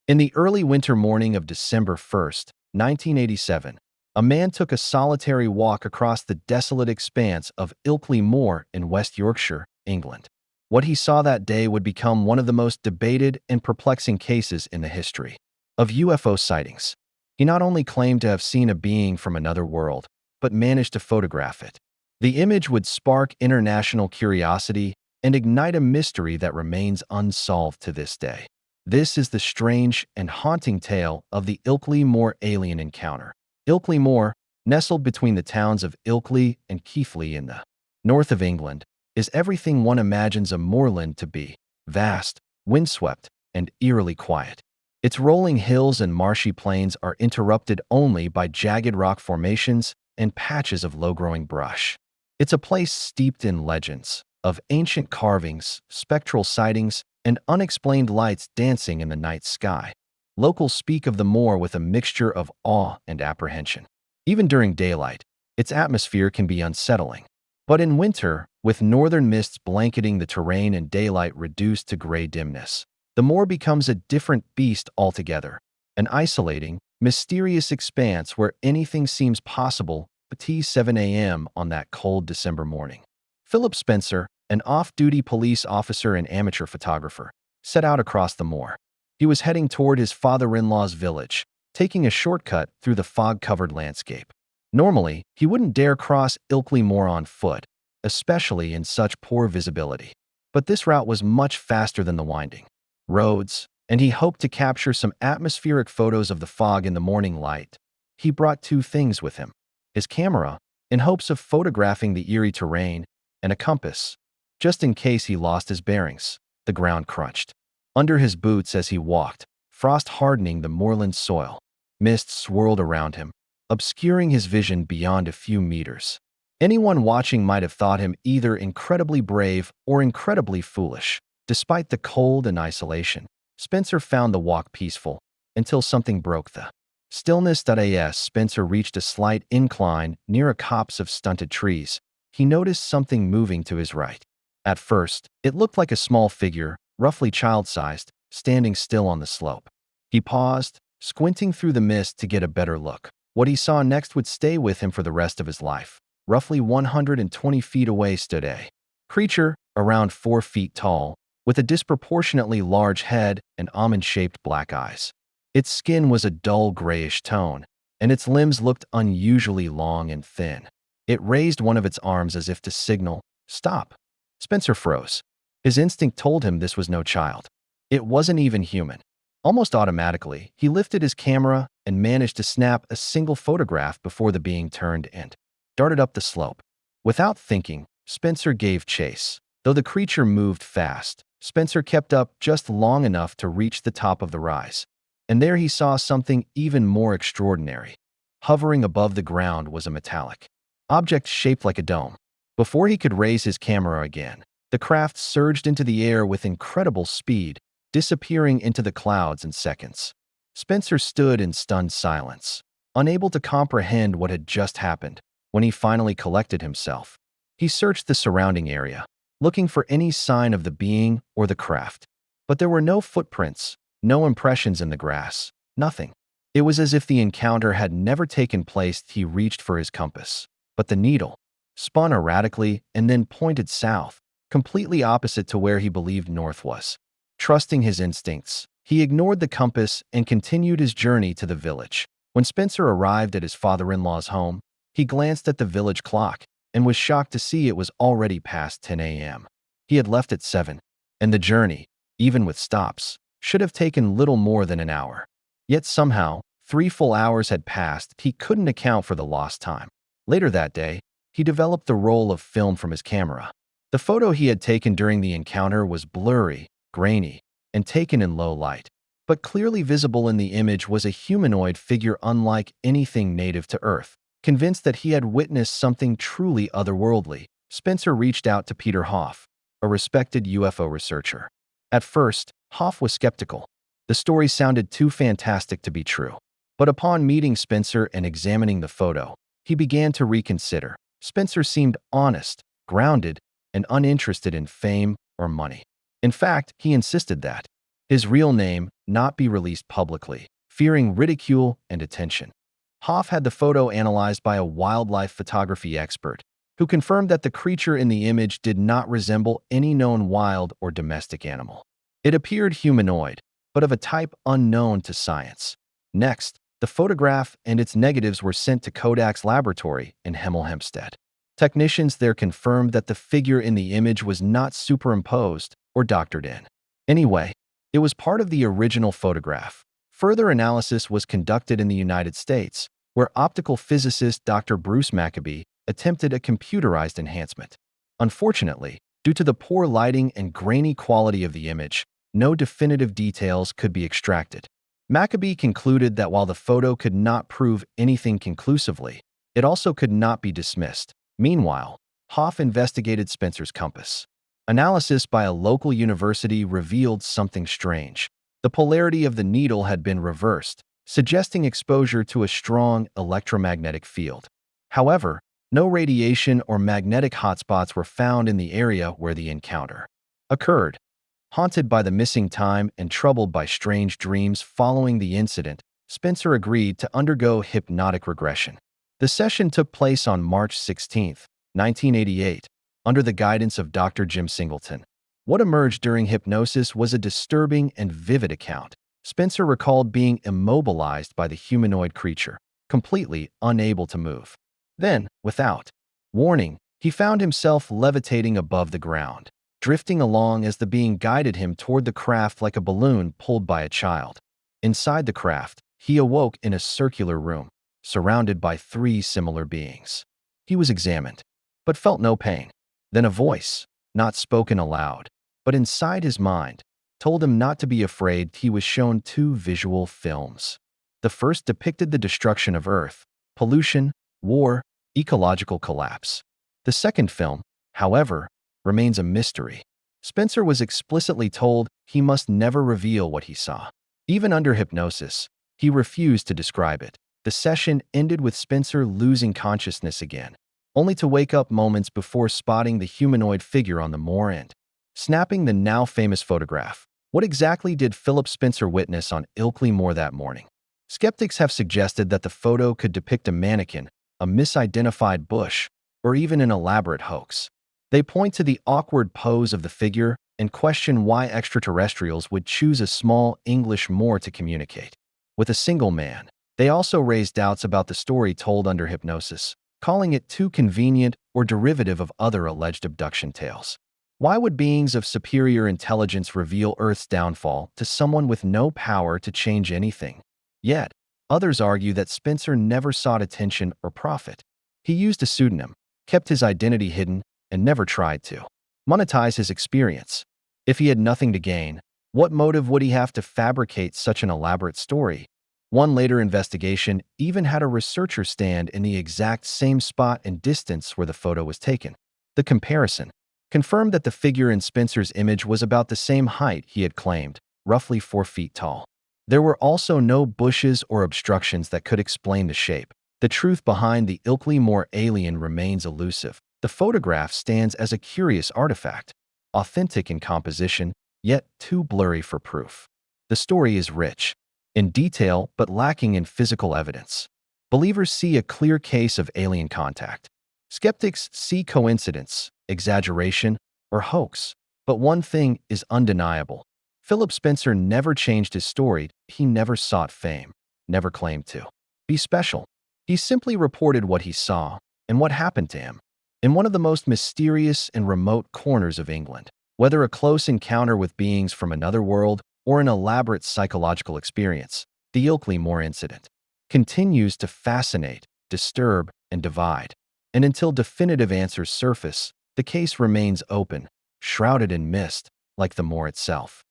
In the early winter morning of December 1st, 1987, a man took a solitary walk across the desolate expanse of Ilkley Moor in West Yorkshire, England. What he saw that day would become one of the most debated and perplexing cases in the history of UFO sightings. He not only claimed to have seen a being from another world, but managed to photograph it. The image would spark international curiosity and ignite a mystery that remains unsolved to this day. This is the strange and haunting tale of the Ilkley Moor alien encounter. Ilkley Moor, nestled between the towns of Ilkley and Keighley in the north of England, is everything one imagines a moorland to be: vast, windswept, and eerily quiet. Its rolling hills and marshy plains are interrupted only by jagged rock formations and patches of low-growing brush. It's a place steeped in legends of ancient carvings, spectral sightings, and unexplained lights dancing in the night sky. Locals speak of the moor with a mixture of awe and apprehension. Even during daylight, its atmosphere can be unsettling. But in winter, with northern mists blanketing the terrain and daylight reduced to gray dimness, the moor becomes a different beast altogether, an isolating, mysterious expanse where anything seems possible at 7 a.m. on that cold December morning. Philip Spencer, an off-duty police officer and amateur photographer, set out across the moor. He was heading toward his father-in-law's village, taking a shortcut through the fog-covered landscape. Normally, he wouldn't dare cross Ilkley Moor on foot, especially in such poor visibility. But this route was much faster than the winding roads, and he hoped to capture some atmospheric photos of the fog in the morning light. He brought two things with him: his camera, in hopes of photographing the eerie terrain, and a compass, just in case he lost his bearings. The ground crunched under his boots as he walked, frost hardening the moorland soil. Mist swirled around him, obscuring his vision beyond a few meters. Anyone watching might have thought him either incredibly brave or incredibly foolish. Despite the cold and isolation, Spencer found the walk peaceful until something broke the stillness. As Spencer reached a slight incline near a copse of stunted trees, he noticed something moving to his right. At first, it looked like a small figure, roughly child-sized, standing still on the slope. He paused, squinting through the mist to get a better look. What he saw next would stay with him for the rest of his life. Roughly 120 feet away stood a creature, around 4 feet tall, with a disproportionately large head and almond-shaped black eyes. Its skin was a dull grayish tone, and its limbs looked unusually long and thin. It raised one of its arms as if to signal, "Stop." Spencer froze. His instinct told him this was no child. It wasn't even human. Almost automatically, he lifted his camera and managed to snap a single photograph before the being turned and darted up the slope. Without thinking, Spencer gave chase. Though the creature moved fast, Spencer kept up just long enough to reach the top of the rise. And there he saw something even more extraordinary. Hovering above the ground was a metallic object shaped like a dome. Before he could raise his camera again, the craft surged into the air with incredible speed, disappearing into the clouds in seconds. Spencer stood in stunned silence, unable to comprehend what had just happened. When he finally collected himself, he searched the surrounding area, looking for any sign of the being or the craft. But there were no footprints, no impressions in the grass, nothing. It was as if the encounter had never taken place. He reached for his compass, but the needle spun erratically and then pointed south, completely opposite to where he believed north was. Trusting his instincts, he ignored the compass and continued his journey to the village. When Spencer arrived at his father-in-law's home, he glanced at the village clock and was shocked to see it was already past 10 a.m. He had left at 7, and the journey, even with stops, should have taken little more than an hour. Yet somehow, 3 full hours had passed. He couldn't account for the lost time. Later that day, he developed the roll of film from his camera. The photo he had taken during the encounter was blurry, grainy, and taken in low light. But clearly visible in the image was a humanoid figure unlike anything native to Earth. Convinced that he had witnessed something truly otherworldly, Spencer reached out to Peter Hoff, a respected UFO researcher. At first, Hoff was skeptical. The story sounded too fantastic to be true. But upon meeting Spencer and examining the photo, he began to reconsider. Spencer seemed honest, grounded, and uninterested in fame or money. In fact, he insisted that his real name, not be released publicly, fearing ridicule and attention. Hoff had the photo analyzed by a wildlife photography expert, who confirmed that the creature in the image did not resemble any known wild or domestic animal. It appeared humanoid, but of a type unknown to science. Next, the photograph and its negatives were sent to Kodak's laboratory in Hemel Hempstead. Technicians there confirmed that the figure in the image was not superimposed or doctored in. Anyway, it was part of the original photograph. Further analysis was conducted in the United States, where optical physicist Dr. Bruce Maccabee attempted a computerized enhancement. Unfortunately, due to the poor lighting and grainy quality of the image, no definitive details could be extracted. Maccabee concluded that while the photo could not prove anything conclusively, it also could not be dismissed. Meanwhile, Hoff investigated Spencer's compass. Analysis by a local university revealed something strange. The polarity of the needle had been reversed, suggesting exposure to a strong electromagnetic field. However, no radiation or magnetic hotspots were found in the area where the encounter occurred. Haunted by the missing time and troubled by strange dreams following the incident, Spencer agreed to undergo hypnotic regression. The session took place on March 16, 1988, under the guidance of Dr. Jim Singleton. What emerged during hypnosis was a disturbing and vivid account. Spencer recalled being immobilized by the humanoid creature, completely unable to move. Then, without warning, he found himself levitating above the ground, drifting along as the being guided him toward the craft like a balloon pulled by a child. Inside the craft, he awoke in a circular room, surrounded by 3 similar beings. He was examined, but felt no pain. Then a voice, not spoken aloud, but inside his mind, told him not to be afraid. He was shown 2 visual films. The first depicted the destruction of Earth, pollution, war, ecological collapse. The second film, however, remains a mystery. Spencer was explicitly told he must never reveal what he saw. Even under hypnosis, he refused to describe it. The session ended with Spencer losing consciousness again, only to wake up moments before spotting the humanoid figure on the moor end, snapping the now famous photograph. What exactly did Philip Spencer witness on Ilkley Moor that morning? Skeptics have suggested that the photo could depict a mannequin, a misidentified bush, or even an elaborate hoax. They point to the awkward pose of the figure and question why extraterrestrials would choose a small English moor to communicate with a single man. They also raise doubts about the story told under hypnosis, calling it too convenient or derivative of other alleged abduction tales. Why would beings of superior intelligence reveal Earth's downfall to someone with no power to change anything? Yet, others argue that Spencer never sought attention or profit. He used a pseudonym, kept his identity hidden, and never tried to monetize his experience. If he had nothing to gain, what motive would he have to fabricate such an elaborate story? One later investigation even had a researcher stand in the exact same spot and distance where the photo was taken. The comparison confirmed that the figure in Spencer's image was about the same height he had claimed, roughly 4 feet tall. There were also no bushes or obstructions that could explain the shape. The truth behind the Ilkley Moor alien remains elusive. The photograph stands as a curious artifact, authentic in composition, yet too blurry for proof. The story is rich in detail but lacking in physical evidence. Believers see a clear case of alien contact. Skeptics see coincidence, exaggeration, or hoax. But one thing is undeniable. Philip Spencer never changed his story. He never sought fame, never claimed to be special. He simply reported what he saw and what happened to him in one of the most mysterious and remote corners of England. Whether a close encounter with beings from another world or an elaborate psychological experience, the Ilkley Moor incident continues to fascinate, disturb, and divide. And until definitive answers surface, the case remains open, shrouded in mist, like the moor itself.